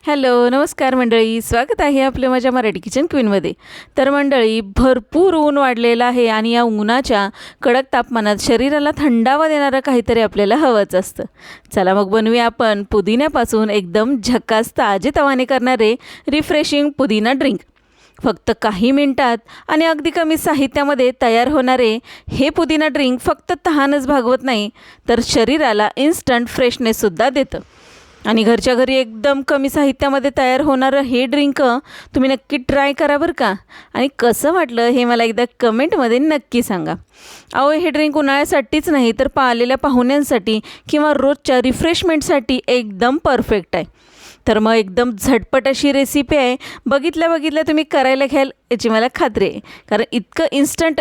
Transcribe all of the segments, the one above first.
Hello, नमस्कार मंडळी. स्वागत आहे आपलं माझ्या मराठी किचन क्वीनमध्ये. तर मंडळी, भरपूर ऊन वाढलेलं आहे आणि या उन्हाच्या कडक तापमानात शरीराला थंडावा देणारं काहीतरी आपल्याला हवंच असतं. चला मग बनवूया आपण पुदिन्यापासून एकदम झकास ताजेतवाने करणारे रिफ्रेशिंग पुदिना ड्रिंक. फक्त काही मिनिटात आणि अगदी कमी साहित्यामध्ये तयार होणारे हे पुदिना ड्रिंक फक्त तहानच भागवत नाही, तर शरीराला इन्स्टंट फ्रेशनेससुद्धा देतं. आणि घरच्या घरी एकदम कमी साहित्यामध्ये तयार होणारं हे ड्रिंक तुम्ही नक्की ट्राय करा बरं का. आणि कसं वाटलं हे मला एकदा कमेंटमध्ये नक्की सांगा. अहो, हे ड्रिंक उन्हाळ्यासाठीच नाही तर आलेल्या पाहुण्यांसाठी किंवा रोजच्या रिफ्रेशमेंटसाठी एकदम परफेक्ट आहे. तर मग एकदम झटपट अशी रेसिपी आहे. बघितल्या तुम्ही करायला घ्याल याची मला खात्री आहे. कारण इतकं इन्स्टंट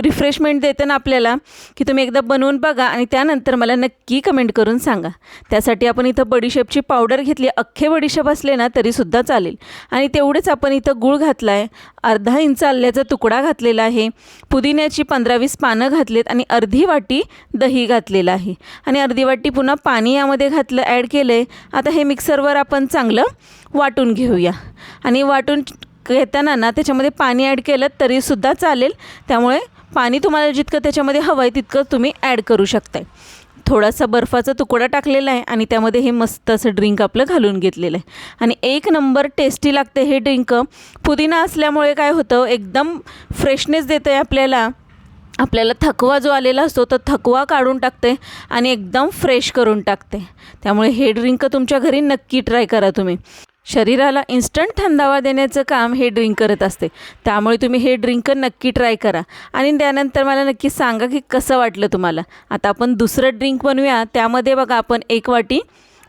रिफ्रेशमेंट देतं ना आपल्याला की तुम्ही एकदा बनवून बघा आणि त्यानंतर मला नक्की कमेंट करून सांगा. त्यासाठी आपण इथं बडीशेपची पावडर घेतली. अख्खे बडीशेप असले ना तरीसुद्धा चालेल. आणि तेवढेच आपण इथं गूळ घातला आहे. अर्धा इंच आल्याचा तुकडा घातलेला आहे. पुदिन्याची 15-20 पानं घातलेत आणि अर्धी वाटी दही घातलेलं आहे. आणि अर्धी वाटी पुन्हा पाणी यामध्ये घातलं, ॲड केलं आहे. आता हे मिक्सरवर आपण चांगलं वाटून घेऊया. आणि वाटून घेताना ना त्याच्यामध्ये पाणी ॲड केलं तरीसुद्धा चालेल. त्यामुळे पाणी तुम्हाला जितकं त्याच्यामध्ये हवं आहे तितकं तुम्ही ॲड करू शकताय. थोडासा बर्फाचा तुकडा टाकलेला आहे आणि त्यामध्ये हे मस्त असं ड्रिंक आपलं घालून घेतलेलं आहे. आणि एक नंबर टेस्टी लागते हे ड्रिंक. पुदिना असल्यामुळे काय होतं, एकदम फ्रेशनेस देतं आहे आपल्याला थकवा जो आलेला असतो तो थकवा काढून टाकते आणि एकदम फ्रेश करून टाकते. त्यामुळे हे ड्रिंक तुमच्या घरी नक्की ट्राय करा तुम्ही. शरीराला इन्स्टंट थंडावा देण्याचं काम हे ड्रिंक करत असते. त्यामुळे तुम्ही हे ड्रिंक नक्की ट्राय करा आणि त्यानंतर मला नक्की सांगा की कसं वाटलं तुम्हाला. आता आपण दुसरं ड्रिंक बनवूया. त्यामध्ये बघा, आपण 1 वाटी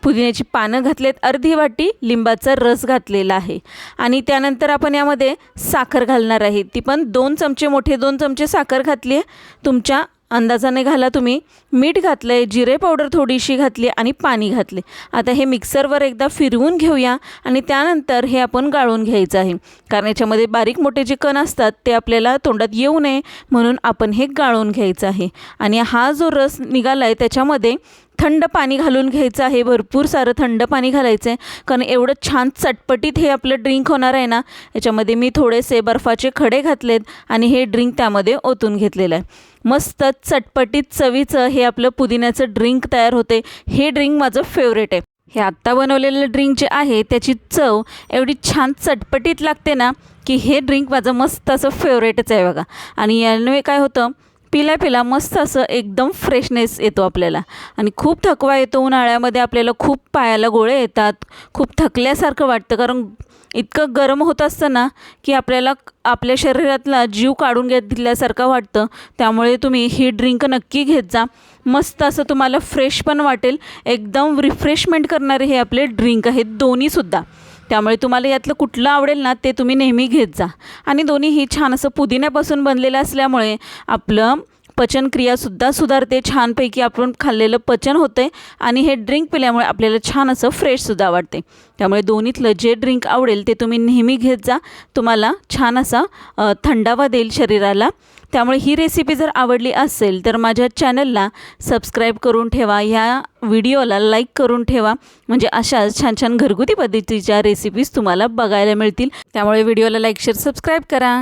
पुदिन्याची पानं घातलेत, अर्धी वाटी लिंबाचा रस घातलेला आहे. आणि त्यानंतर आपण यामध्ये साखर घालणार आहे. ती पण 2 चमचे, मोठे 2 चमचे साखर घातली आहे. तुमच्या अंदाजाने घाला तुम्ही. मीठ घातलं आहे, जिरे पावडर थोडीशी घातली आणि पाणी घातले. आता हे मिक्सरवर एकदा फिरवून घेऊया आणि त्यानंतर हे आपण गाळून घ्यायचं आहे. कारण याच्यामध्ये बारीक मोठे जे कण असतात ते आपल्याला तोंडात येऊ नये म्हणून आपण हे गाळून घ्यायचं आहे. आणि हा जो रस निघाला आहे त्याच्यामध्ये थंड पाणी घालून घ्यायचं आहे. भरपूर सारं थंड पाणी घालायचं आहे. कारण एवढं छान चटपटीत हे आपलं ड्रिंक होणार आहे ना. याच्यामध्ये मी थोडेसे बर्फाचे खडे घातलेत आणि हे ड्रिंक त्यामध्ये ओतून घेतलेलं आहे. मस्त चटपटीत चवीचं हे आपलं पुदिन्याचं ड्रिंक तयार होते. हे ड्रिंक माझं फेवरेट आहे. हे आत्ता बनवलेलं ड्रिंक जे आहे त्याची चव एवढी छान चटपटीत लागते ना की हे ड्रिंक माझं मस्त असं फेवरेटच आहे बघा. आणि यामुळे काय होतं, पिला मस्त असं एकदम फ्रेशनेस येतो आपल्याला. आणि खूप थकवा येतो उन्हाळ्यामध्ये. आपल्याला खूप पायाला गोळे येतात, खूप थकल्यासारखं वाटतं. कारण इतकं गरम होत असतं ना की आपल्याला आपल्या शरीरातला जीव काढून घेतल्यासारखं वाटतं. त्यामुळे तुम्ही ही ड्रिंक नक्की घेत जा. मस्त असं तुम्हाला फ्रेश पण वाटेल. एकदम रिफ्रेशमेंट करणारे हे आपले ड्रिंक आहेत दोन्हीसुद्धा. त्यामुळे तुम्हाला यातलं कुठलं आवडेल ना ते तुम्ही नेहमी घेत जा. आणि दोन्हीही छान असं पुदिन्यापासून बनलेलं असल्यामुळे आपलं पचनक्रियासुद्धा सुधारते. छानपैकी आपण खाल्लेलं पचन होते आणि हे ड्रिंक पिल्यामुळे आपल्याला छान असं फ्रेशसुद्धा वाटते. त्यामुळे दोन्हीतलं जे ड्रिंक आवडेल ते तुम्ही नेहमी घेत जा. तुम्हाला छान असा थंडावा देईल शरीराला. त्यामुळे ही रेसिपी जर आवडली असेल तर माझ्या चॅनलला सबस्क्राईब करून ठेवा. ह्या व्हिडिओला लाईक करून ठेवा. म्हणजे अशाच छान छान घरगुती पद्धतीच्या रेसिपीज तुम्हाला बघायला मिळतील. त्यामुळे व्हिडिओला लाईक, शेअर, सबस्क्राईब करा.